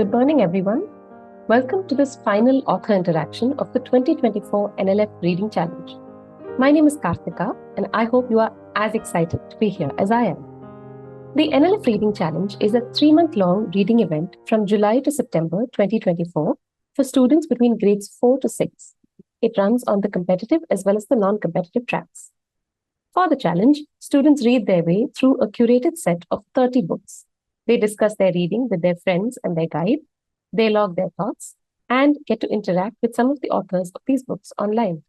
Good morning, everyone. Welcome to this final author interaction of the 2024 NLF Reading Challenge. My name is Karthika, and I hope you are as excited to be here as I am. The NLF Reading Challenge is a 3-month-long reading event from July to September 2024 for students between grades 4 to 6. It runs on the competitive as well as the non-competitive tracks. For the challenge, students read their way through a curated set of 30 books. They discuss their reading with their friends and their guide. They log their thoughts and get to interact with some of the authors of these books online.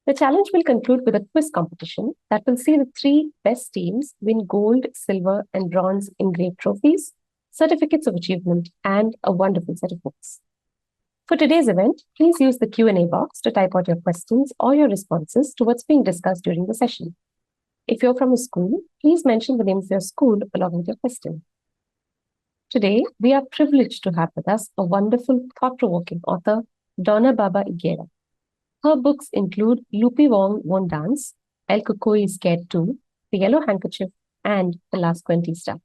The challenge will conclude with a quiz competition that will see the 3 best teams win gold, silver, and bronze engraved trophies, certificates of achievement, and a wonderful set of books. For today's event, please use the Q&A box to type out your questions or your responses to what's being discussed during the session. If you're from a school, please mention the name of your school along with your question. Today, we are privileged to have with us a wonderful, thought-provoking author, Donna Barba Higuera. Her books include Lupi Wong Won't Dance, El Cucuy is Scared Too, The Yellow Handkerchief, and The Last 20 Stuff.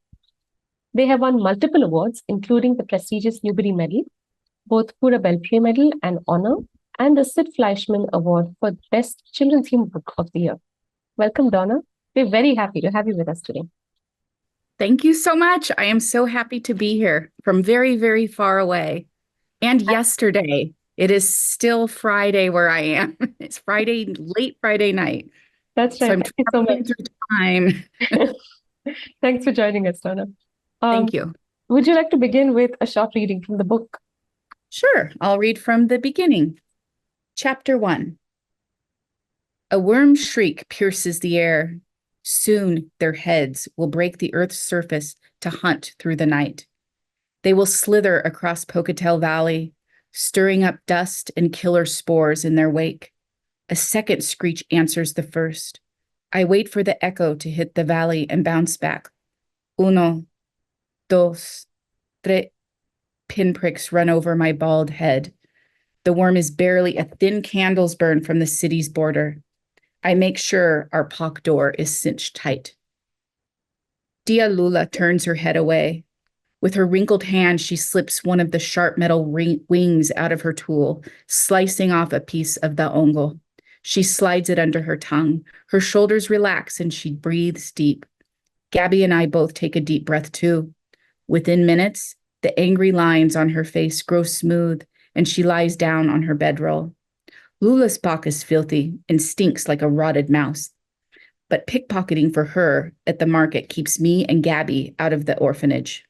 They have won multiple awards, including the prestigious Newbery Medal, both Pura Belpré Medal and Honor, and the Sid Fleischman Award for Best Children's Humor Book of the Year. Welcome, Donna. We're very happy to have you with us today. Thank you so much. I am so happy to be here from very, very far away. And yesterday, it is still Friday where I am. It's Friday, late Friday night. That's right. So I'm Thank you so much. Through time. Thanks for joining us, Donna. Thank you. Would you like to begin with a short reading from the book? Sure. I'll read from the beginning. Chapter 1. A worm's shriek pierces the air. Soon their heads will break the earth's surface to hunt through the night. They will slither across Pocatello Valley, stirring up dust and killer spores in their wake. A second screech answers the first. I wait for the echo to hit the valley and bounce back. Uno, dos, tres. Pinpricks run over my bald head. The worm is barely a thin candle's burn from the city's border. I make sure our POC door is cinched tight. Dia Lula turns her head away. With her wrinkled hand, she slips one of the sharp metal wings out of her tool, slicing off a piece of the ongo. She slides it under her tongue. Her shoulders relax and she breathes deep. Gabby and I both take a deep breath too. Within minutes, the angry lines on her face grow smooth and she lies down on her bedroll. Lula's POC is filthy and stinks like a rotted mouse. But pickpocketing for her at the market keeps me and Gabby out of the orphanage.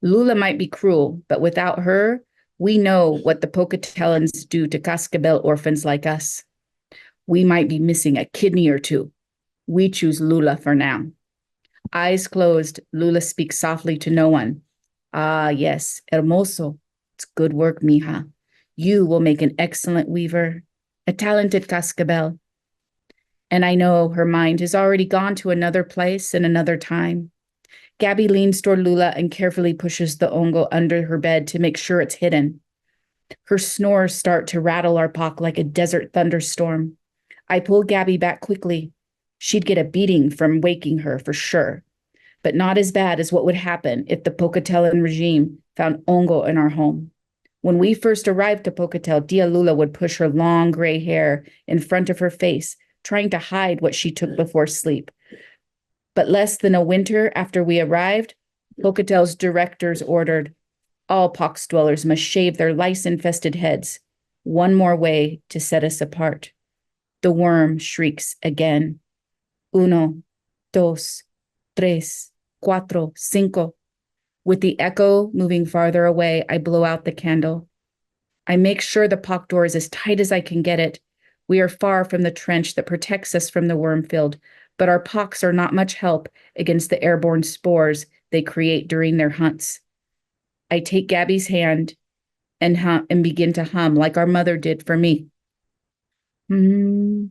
Lula might be cruel, but without her, we know what the Pocatellans do to Cascabel orphans like us. We might be missing a kidney or two. We choose Lula for now. Eyes closed, Lula speaks softly to no one. Ah, yes, hermoso. It's good work, mija. You will make an excellent weaver, a talented cascabel. And I know her mind has already gone to another place and another time. Gabby leans toward Lula and carefully pushes the ongo under her bed to make sure it's hidden. Her snores start to rattle our POC like a desert thunderstorm. I pull Gabby back quickly. She'd get a beating from waking her for sure, but not as bad as what would happen if the Pocatellan regime found ongo in our home. When we first arrived to Pocatello, Dia Lula would push her long gray hair in front of her face, trying to hide what she took before sleep. But less than a winter after we arrived, Pocatello's directors ordered all POX dwellers must shave their lice-infested heads. One more way to set us apart. The worm shrieks again. Uno, dos, tres, cuatro, cinco. With the echo moving farther away, I blow out the candle. I make sure the POC door is as tight as I can get it. We are far from the trench that protects us from the worm field, but our POCs are not much help against the airborne spores they create during their hunts. I take Gabby's hand and begin to hum like our mother did for me. Then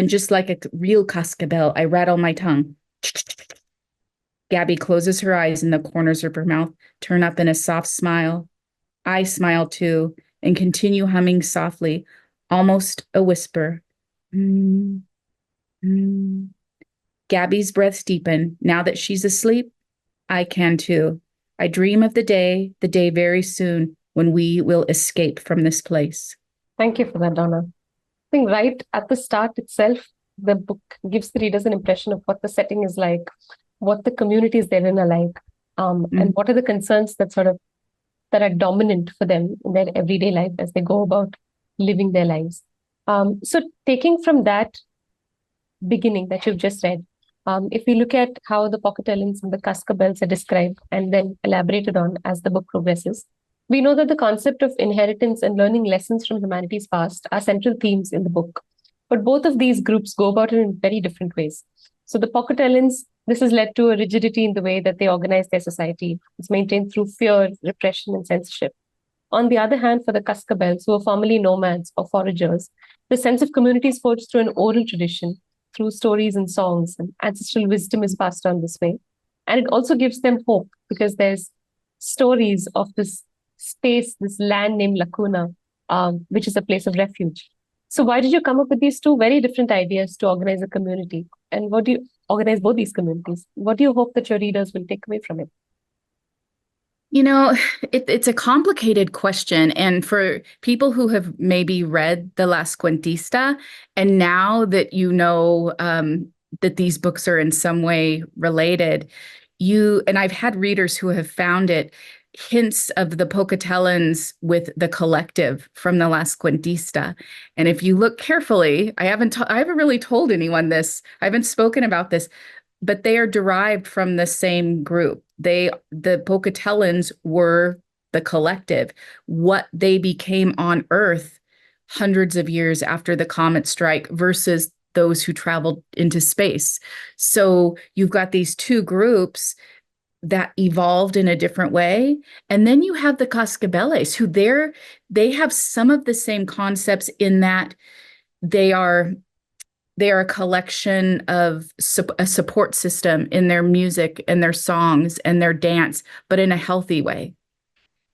just like a real cascabel, I rattle my tongue. Gabby closes her eyes and the corners of her mouth turn up in a soft smile. I smile too and continue humming softly, almost a whisper. Gabby's breaths deepen. Now that she's asleep, I can too. I dream of the day very soon when we will escape from this place. Thank you for that, Donna. I think right at the start itself, the book gives the readers an impression of what the setting is like, what the communities therein are like, and what are the concerns that are dominant for them in their everyday life as they go about living their lives. So taking from that beginning that you've just read, if we look at how the pocketellins and the cascabels are described and then elaborated on as the book progresses, we know that the concept of inheritance and learning lessons from humanity's past are central themes in the book. But both of these groups go about it in very different ways. So the pocketellins, this has led to a rigidity in the way that they organize their society. It's maintained through fear, repression, and censorship. On the other hand, for the cascabels, who are formerly nomads or foragers, the sense of community is forged through an oral tradition, through stories and songs, and ancestral wisdom is passed on this way. And it also gives them hope because there's stories of this space, this land named Lacuna, which is a place of refuge. So why did you come up with these two very different ideas to organize a community? And what do you organize both these communities? What do you hope that your readers will take away from it? You know, it's a complicated question. And for people who have maybe read The Last Cuentista, and now that you know that these books are in some way related, and I've had readers who have found it hints of the Pocatelans with the collective from The Last Cuentista. And if you look carefully, I haven't really told anyone this. I haven't spoken about this, but they are derived from the same group. The Pocatelans were the collective, what they became on Earth hundreds of years after the comet strike versus those who traveled into space. So you've got these two groups that evolved in a different way. And then you have the Cascabeles, who they have some of the same concepts in that they are a collection of a support system in their music and their songs and their dance, but in a healthy way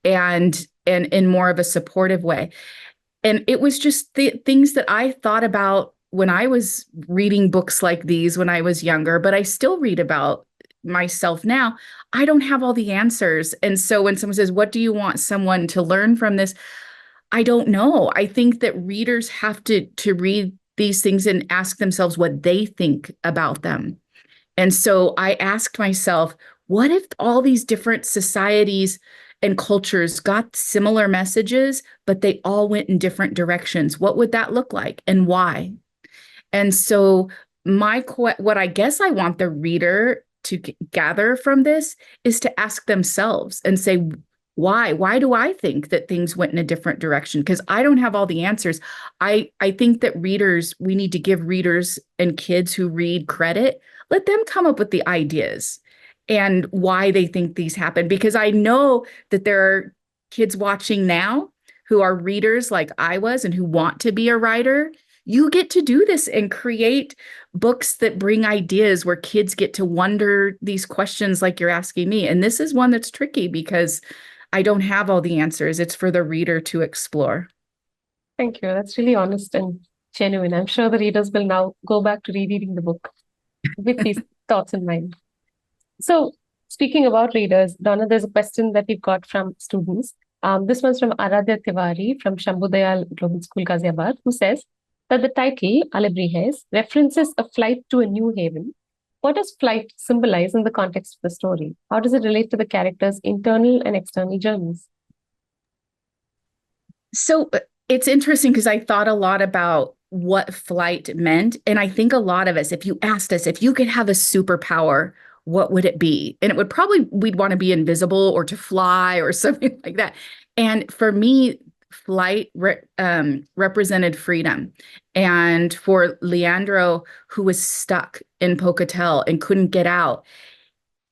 and in more of a supportive way. And it was just the things that I thought about when I was reading books like these when I was younger, but I still read about myself now. I don't have all the answers. And so when someone says, what do you want someone to learn from this? I don't know. I think that readers have to read these things and ask themselves what they think about them. And so I asked myself, what if all these different societies and cultures got similar messages, but they all went in different directions? What would that look like and why? And so what I guess I want the reader to gather from this is to ask themselves and say, why do I think that things went in a different direction? Because I don't have all the answers. I think that we need to give readers and kids who read credit. Let them come up with the ideas and why they think these happen. Because I know that there are kids watching now who are readers like I was and who want to be a writer. You get to do this and create books that bring ideas where kids get to wonder these questions like you're asking me. And this is one that's tricky because I don't have all the answers. It's for the reader to explore. Thank you. That's really honest and genuine. I'm sure the readers will now go back to rereading the book with these thoughts in mind. So speaking about readers, Donna, there's a question that we've got from students. This one's from Aradhya Tiwari from Shambudayal Global School, Ghaziabad, who says that the title, Alebrijes, references a flight to a new haven. What does flight symbolize in the context of the story? How does it relate to the characters' internal and external journeys? So it's interesting because I thought a lot about what flight meant. And I think a lot of us, if you asked us, if you could have a superpower, what would it be? And we'd want to be invisible or to fly or something like that. And for me, flight represented freedom. And for Leandro, who was stuck in Pocatello and couldn't get out,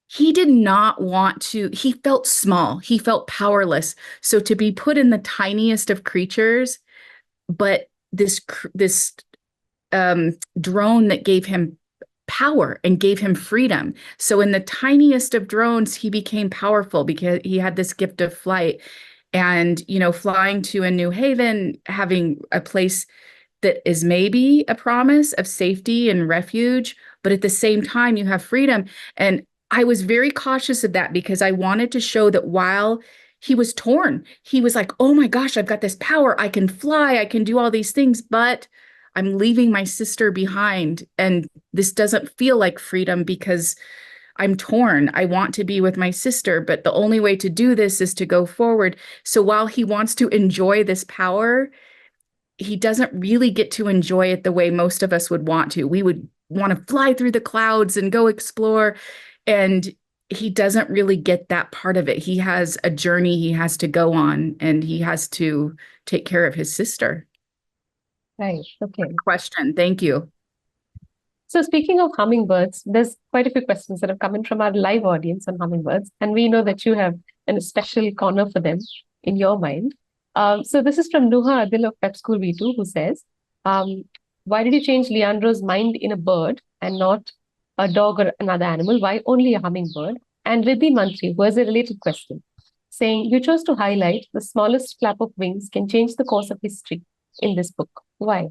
he did not want to, he felt small, he felt powerless. So to be put in the tiniest of creatures, but this drone that gave him power and gave him freedom. So in the tiniest of drones, he became powerful because he had this gift of flight. And, flying to a new haven, having a place that is maybe a promise of safety and refuge, but at the same time, you have freedom. And I was very cautious of that because I wanted to show that while he was torn, he was like, oh my gosh, I've got this power. I can fly. I can do all these things, but I'm leaving my sister behind. And this doesn't feel like freedom because I'm torn. I want to be with my sister, but the only way to do this is to go forward. So while he wants to enjoy this power, he doesn't really get to enjoy it the way most of us would want to. We would want to fly through the clouds and go explore. And he doesn't really get that part of it. He has a journey he has to go on, and he has to take care of his sister. Right. Okay. Question. Thank you. So speaking of hummingbirds, there's quite a few questions that have come in from our live audience on hummingbirds, and we know that you have a special corner for them in your mind. So this is from Nuha Adil of Prep School V2, who says, why did you change Leandro's mind in a bird and not a dog or another animal? Why only a hummingbird? And Riddhi Mantri, who has a related question, saying, you chose to highlight the smallest flap of wings can change the course of history in this book. Why?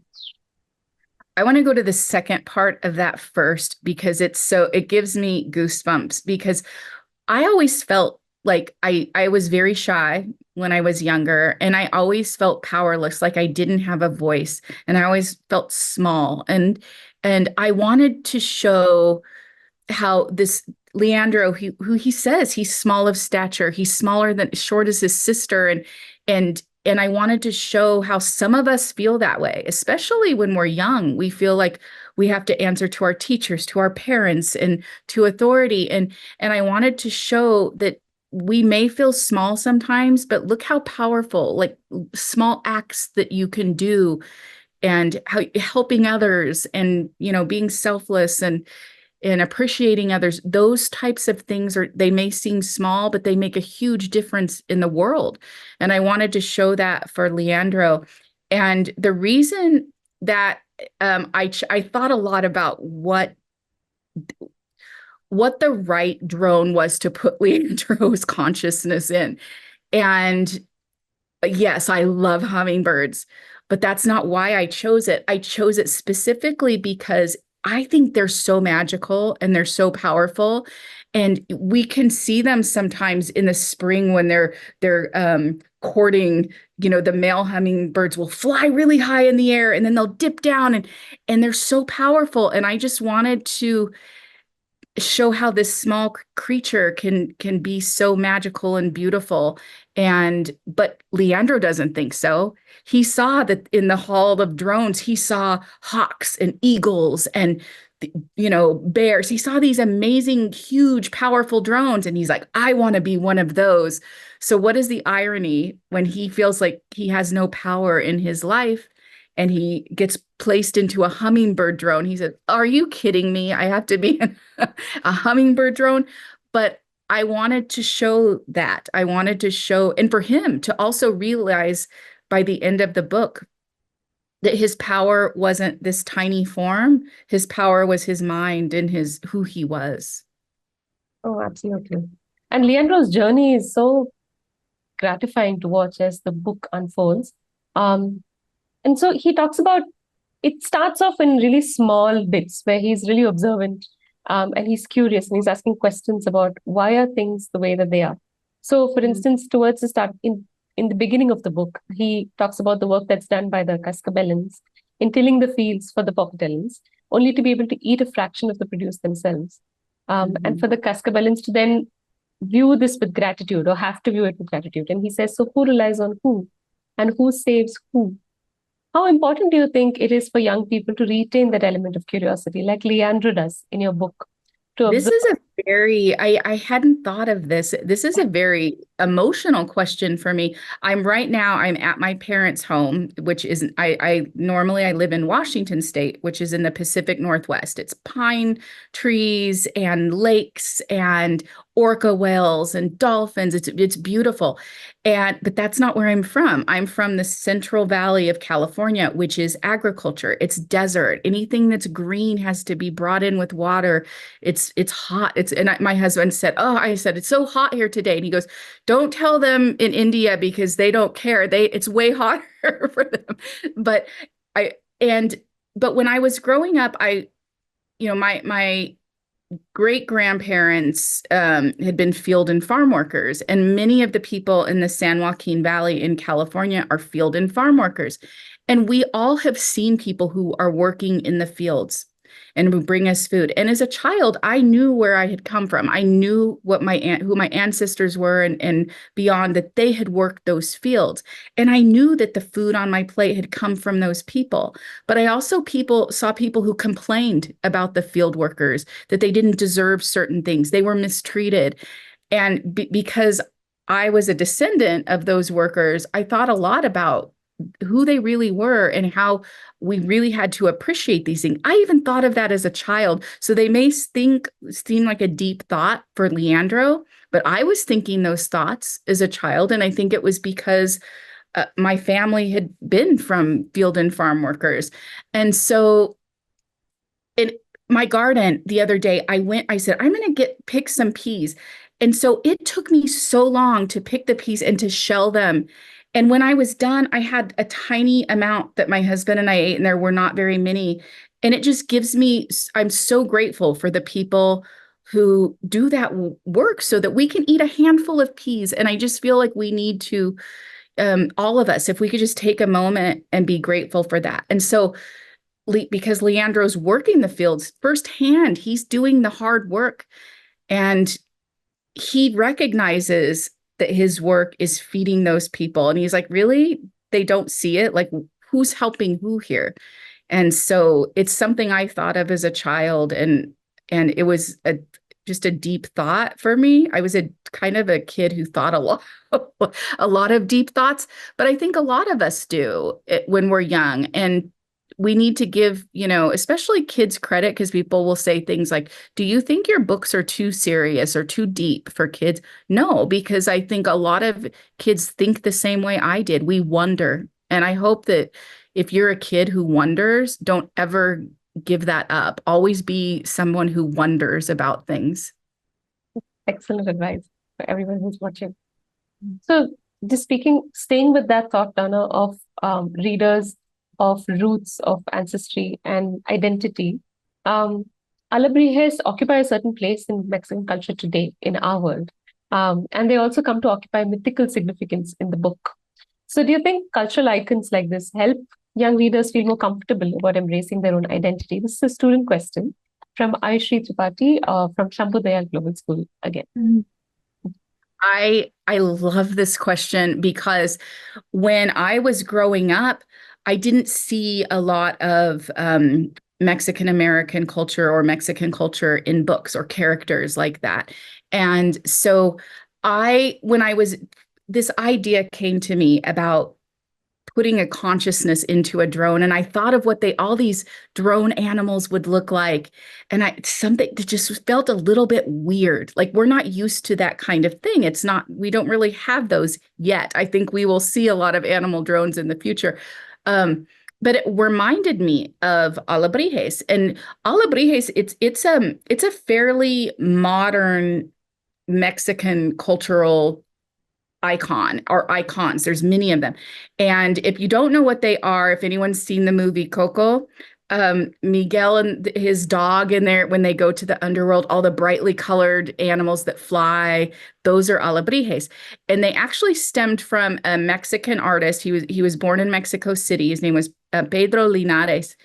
I want to go to the second part of that first because it gives me goosebumps because I always felt like I was very shy when I was younger, and I always felt powerless, like I didn't have a voice, and I always felt small. And I wanted to show how this Leandro, who he says he's small of stature, he's short as his sister, and I wanted to show how some of us feel that way, especially when we're young. We feel like we have to answer to our teachers, to our parents, and to authority. And I wanted to show that we may feel small sometimes, but look how powerful, like small acts that you can do, and how helping others, and being selfless and appreciating others. Those types of things they may seem small, but they make a huge difference in the world. And I wanted to show that for Leandro. And the reason that I thought a lot about what the right drone was to put Leandro's consciousness in. And yes, I love hummingbirds, but that's not why I chose it. I chose it specifically because I think they're so magical and they're so powerful. And we can see them sometimes in the spring when they're courting. The male hummingbirds will fly really high in the air and then they'll dip down, and they're so powerful. And I just wanted to show how this small creature can be so magical and beautiful. But Leandro doesn't think so. He saw that in the Hall of Drones, he saw hawks and eagles and bears. He saw these amazing, huge, powerful drones, and he's like, I want to be one of those. So what is the irony when he feels like he has no power in his life and he gets placed into a hummingbird drone? He said, are you kidding me? I have to be a hummingbird drone. But I wanted to show that. I wanted to show, and for him to also realize by the end of the book that his power wasn't this tiny form. His power was his mind and who he was. Oh, absolutely. And Leandro's journey is so gratifying to watch as the book unfolds. And so he talks about, it starts off in really small bits where he's really observant, and he's curious, and he's asking questions about why are things the way that they are. So, for instance, towards the start, in the beginning of the book, he talks about the work that's done by the Cascabelans in tilling the fields for the Pocatelans, only to be able to eat a fraction of the produce themselves. And for the Cascabelans to then view this with gratitude, or have to view it with gratitude. And he says, so who relies on who? And who saves who? How important do you think it is for young people to retain that element of curiosity, like Leandro does in your book? This is a very, I hadn't thought of this. This is a very emotional question for me. I'm at my parents' home, which is, I normally I live in Washington State, which is in the Pacific Northwest. It's pine trees and lakes and orca whales and dolphins. It's beautiful. But that's not where I'm from. I'm from the Central Valley of California, which is agriculture. It's desert. Anything that's green has to be brought in with water. It's hot. My husband said, I said, it's so hot here today. And he goes, don't tell them in India because they don't care. It's way hotter for them. But when I was growing up, my great grandparents had been field and farm workers, and many of the people in the San Joaquin Valley in California are field and farm workers. And we all have seen people who are working in the fields and who bring us food. And as a child, I knew where I had come from. I knew what who my ancestors were and beyond, that they had worked those fields. And I knew that the food on my plate had come from those people. But I also saw people who complained about the field workers, that they didn't deserve certain things. They were mistreated. And because I was a descendant of those workers, I thought a lot about who they really were and how we really had to appreciate these things. I even thought of that as a child. So they may seem like a deep thought for Leandro, but I was thinking those thoughts as a child. And I think it was because my family had been from field and farm workers. And so in my garden the other day, I said, I'm going to pick some peas. And so it took me so long to pick the peas and to shell them. And when I was done, I had a tiny amount that my husband and I ate, and there were not very many. And it just I'm so grateful for the people who do that work so that we can eat a handful of peas. And I just feel like we need to, all of us, if we could just take a moment and be grateful for that. And so, because Leandro's working the fields firsthand, he's doing the hard work, and he recognizes that his work is feeding those people. And he's like, really? They don't see it? Like, who's helping who here? And so it's something I thought of as a child. And it was just a deep thought for me. I was a kind of a kid who thought a lot of deep thoughts, but I think a lot of us do when we're young. And we need to give, especially kids credit, because people will say things like, do you think your books are too serious or too deep for kids? No, because I think a lot of kids think the same way I did. We wonder. And I hope that if you're a kid who wonders, don't ever give that up. Always be someone who wonders about things. Excellent advice for everyone who's watching. So just staying with that thought, Donna, of readers, of roots, of ancestry and identity, Alebrijes occupy a certain place in Mexican culture today in our world. And they also come to occupy mythical significance in the book. So do you think cultural icons like this help young readers feel more comfortable about embracing their own identity? This is a student question from Ayushri Tripathi from Shambhodaya Global School again. I love this question because when I was growing up, I didn't see a lot of Mexican American culture or Mexican culture in books or characters like that. And so this idea came to me about putting a consciousness into a drone. And I thought of what all these drone animals would look like. And something that just felt a little bit weird. Like, we're not used to that kind of thing. We don't really have those yet. I think we will see a lot of animal drones in the future. But it reminded me of Alebrijes. And Alebrijes, it's a fairly modern Mexican cultural icon or icons. There's many of them. And if you don't know what they are, if anyone's seen the movie Coco, Miguel and his dog in there, when they go to the underworld, all the brightly colored animals that fly, those are Alebrijes. And they actually stemmed from a Mexican artist. He was born in Mexico City. His name was Pedro Linares.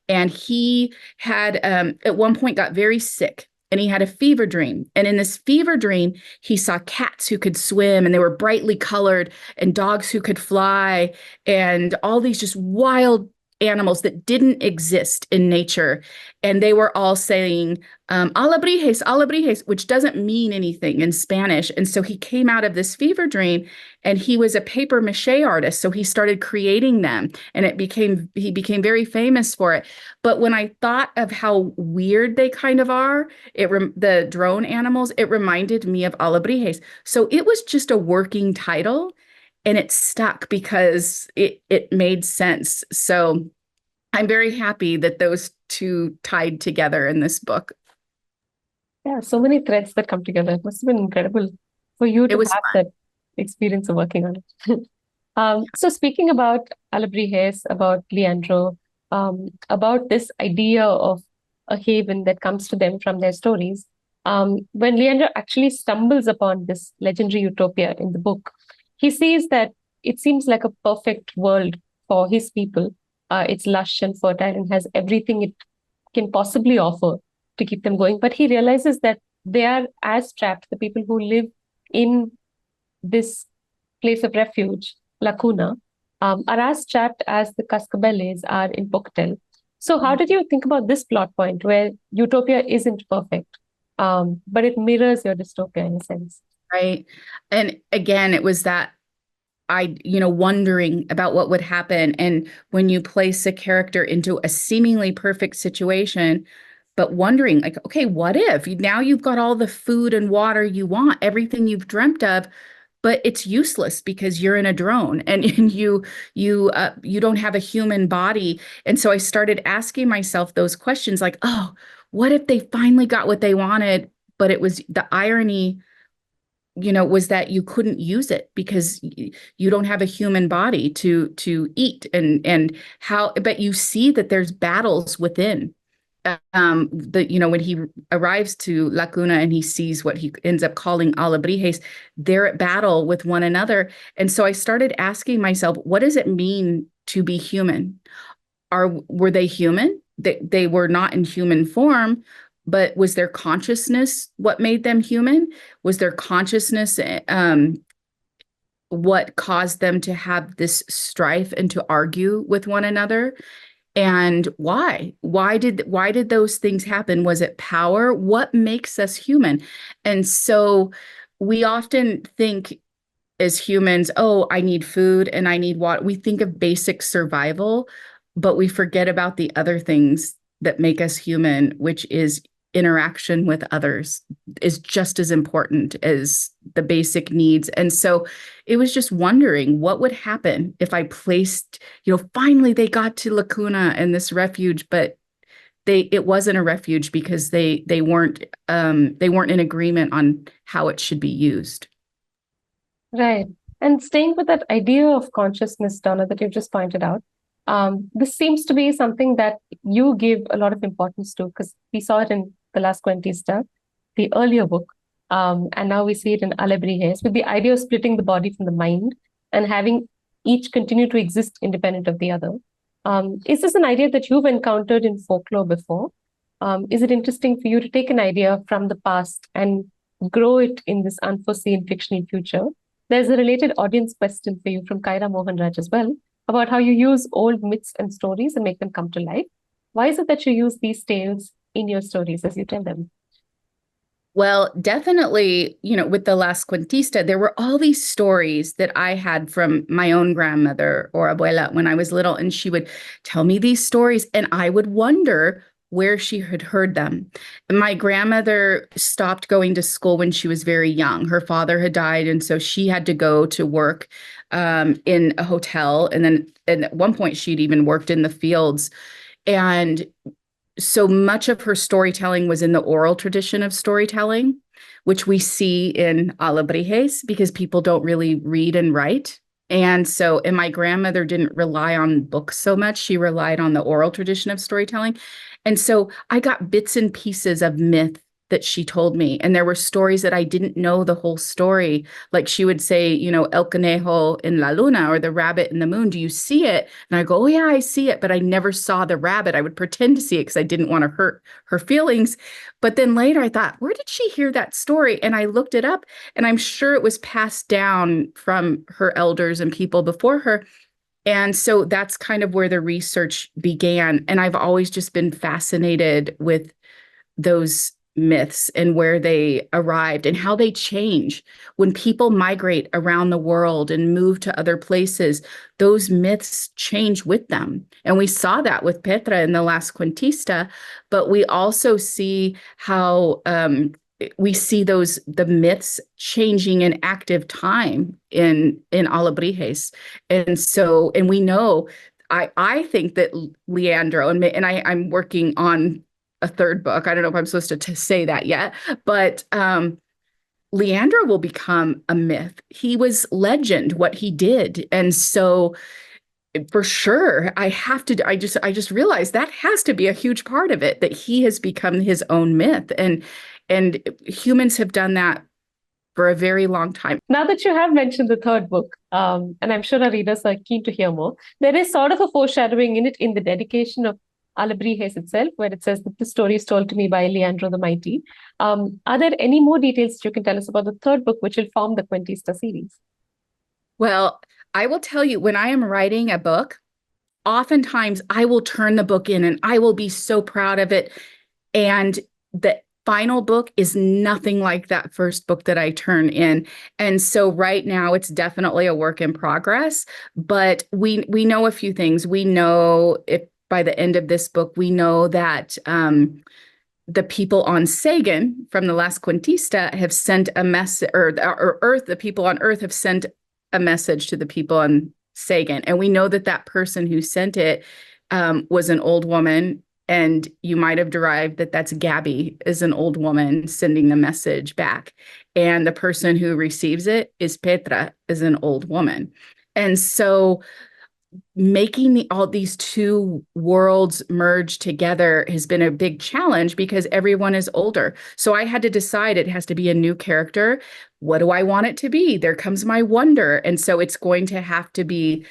And he had at one point got very sick. And he had a fever dream. And in this fever dream, he saw cats who could swim and they were brightly colored, and dogs who could fly, and all these just wild animals that didn't exist in nature. And they were all saying, Alebrijes, Alebrijes, which doesn't mean anything in Spanish. And so he came out of this fever dream, and he was a paper mache artist. So he started creating them, and he became very famous for it. But when I thought of how weird they kind of are, the drone animals, it reminded me of Alebrijes. So it was just a working title, and it stuck because it made sense. So I'm very happy that those two tied together in this book. Yeah, so many threads that come together. It must have been incredible for you to have fun. that experience of working on it. So speaking about Alebrijes, about Leandro, about this idea of a haven that comes to them from their stories. When Leander actually stumbles upon this legendary utopia in the book, he sees that it seems like a perfect world for his people. It's lush and fertile and has everything it can possibly offer to keep them going. But he realizes that they are as trapped, the people who live in this place of refuge, Lacuna, are as trapped as the Cascabeles are in Pocatello. So, how did you think about this plot point where utopia isn't perfect, but it mirrors your dystopia in a sense? Right. And again, it was that wondering about what would happen. And when you place a character into a seemingly perfect situation, but wondering like, okay, what if now you've got all the food and water you want, everything you've dreamt of, but it's useless because you're in a drone and you don't have a human body. And so I started asking myself those questions like, oh, what if they finally got what they wanted, but it was the irony was that you couldn't use it because you don't have a human body to eat and how, but you see that there's battles within when he arrives to Lacuna and he sees what he ends up calling Alebrijes, they're at battle with one another. And so I started asking myself, what does it mean to be human? Were they human? They were not in human form, but was their consciousness what made them human? Was their consciousness what caused them to have this strife and to argue with one another? And why? Why did those things happen? Was it power? What makes us human? And so we often think as humans, oh, I need food and I need water. We think of basic survival, but we forget about the other things that make us human, which is interaction with others is just as important as the basic needs. And so it was just wondering what would happen if I placed, finally they got to Lacuna and this refuge, but it wasn't a refuge because they weren't in agreement on how it should be used. Right. And staying with that idea of consciousness, Donna, that you've just pointed out, this seems to be something that you give a lot of importance to because we saw it in the Last Cuentista, the earlier book, and now we see it in Alebrijes with the idea of splitting the body from the mind and having each continue to exist independent of the other. Is this an idea that you've encountered in folklore before? Is it interesting for you to take an idea from the past and grow it in this unforeseen fictional future? There's a related audience question for you from Kaira Mohanraj as well about how you use old myths and stories and make them come to life. Why is it that you use these tales in your stories as you tell them? Well, definitely, with the Last Cuentista, there were all these stories that I had from my own grandmother or abuela when I was little, and she would tell me these stories, and I would wonder where she had heard them. My grandmother stopped going to school when she was very young. Her father had died, and so she had to go to work in a hotel, and at one point she'd even worked in the fields. And so much of her storytelling was in the oral tradition of storytelling, which we see in Alebrijes because people don't really read and write. And my grandmother didn't rely on books so much. She relied on the oral tradition of storytelling. And so I got bits and pieces of myth that she told me. And there were stories that I didn't know the whole story. Like she would say, El Conejo in la Luna, or the rabbit in the moon. Do you see it? And I go, oh yeah, I see it. But I never saw the rabbit. I would pretend to see it because I didn't want to hurt her feelings. But then later I thought, where did she hear that story? And I looked it up, and I'm sure it was passed down from her elders and people before her. And so that's kind of where the research began. And I've always just been fascinated with those myths and where they arrived and how they change when people migrate around the world and move to other places. Those myths change with them, and we saw that with Petra in the Last Cuentista. But we also see how we see the myths changing in active time in Alebrijes, and we know. I think that Leandro and I'm working on a third book. I don't know if I'm supposed to say that yet, but Leandro will become a myth. He was legend, what he did. And so For sure. I just realized that has to be a huge part of it, that he has become his own myth. And humans have done that for a very long time. Now that you have mentioned the third book, and I'm sure our readers are keen to hear more, there is sort of a foreshadowing in it in the dedication of Alebrijes itself, where it says that the story is told to me by Leandro the Mighty. Are there any more details you can tell us about the third book, which will form the Cuentista series? Well, I will tell you, when I am writing a book, oftentimes I will turn the book in and I will be so proud of it. And the final book is nothing like that first book that I turn in. And so right now it's definitely a work in progress, but we know a few things. We know if by the end of this book, we know that the people on Sagan from the last Cuentista have sent a message, or Earth, the people on Earth have sent a message to the people on Sagan. And we know that that person who sent it was an old woman. And you might have derived that that's Gabby, is an old woman sending the message back. And the person who receives it is Petra, is an old woman. And so making all these two worlds merge together has been a big challenge because everyone is older. So I had to decide it has to be a new character. What do I want it to be? There comes my wonder. And so it's going to have to be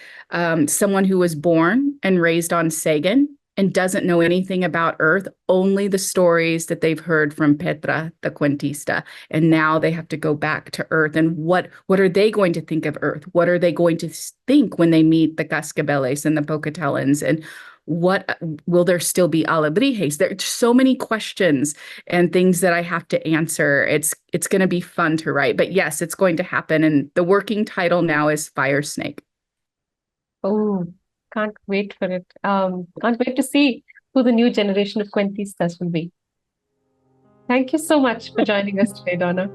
someone who was born and raised on Sagan and doesn't know anything about Earth, only the stories that they've heard from Petra, the Cuentista. And now they have to go back to Earth. And what are they going to think of Earth? What are they going to think when they meet the Cascabeles and the Pocatelans? And what will there still be Alebrijes? There's so many questions and things that I have to answer. It's going to be fun to write. But yes, it's going to happen. And the working title now is Fire Snake. Oh, can't wait for it. Can't wait to see who the new generation of Cuentistas will be. Thank you so much for joining us today, Donna.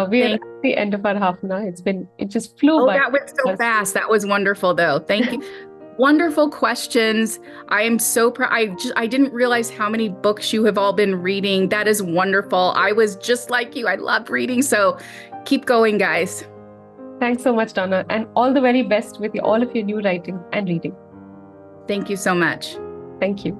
We are at the end of our half an hour. It just flew by. Oh, that went so fast. That was wonderful, though. Thank you. Wonderful questions. I am so proud. I didn't realize how many books you have all been reading. That is wonderful. I was just like you. I loved reading. So keep going, guys. Thanks so much, Donna. And all the very best with all of your new writing and reading. Thank you so much. Thank you.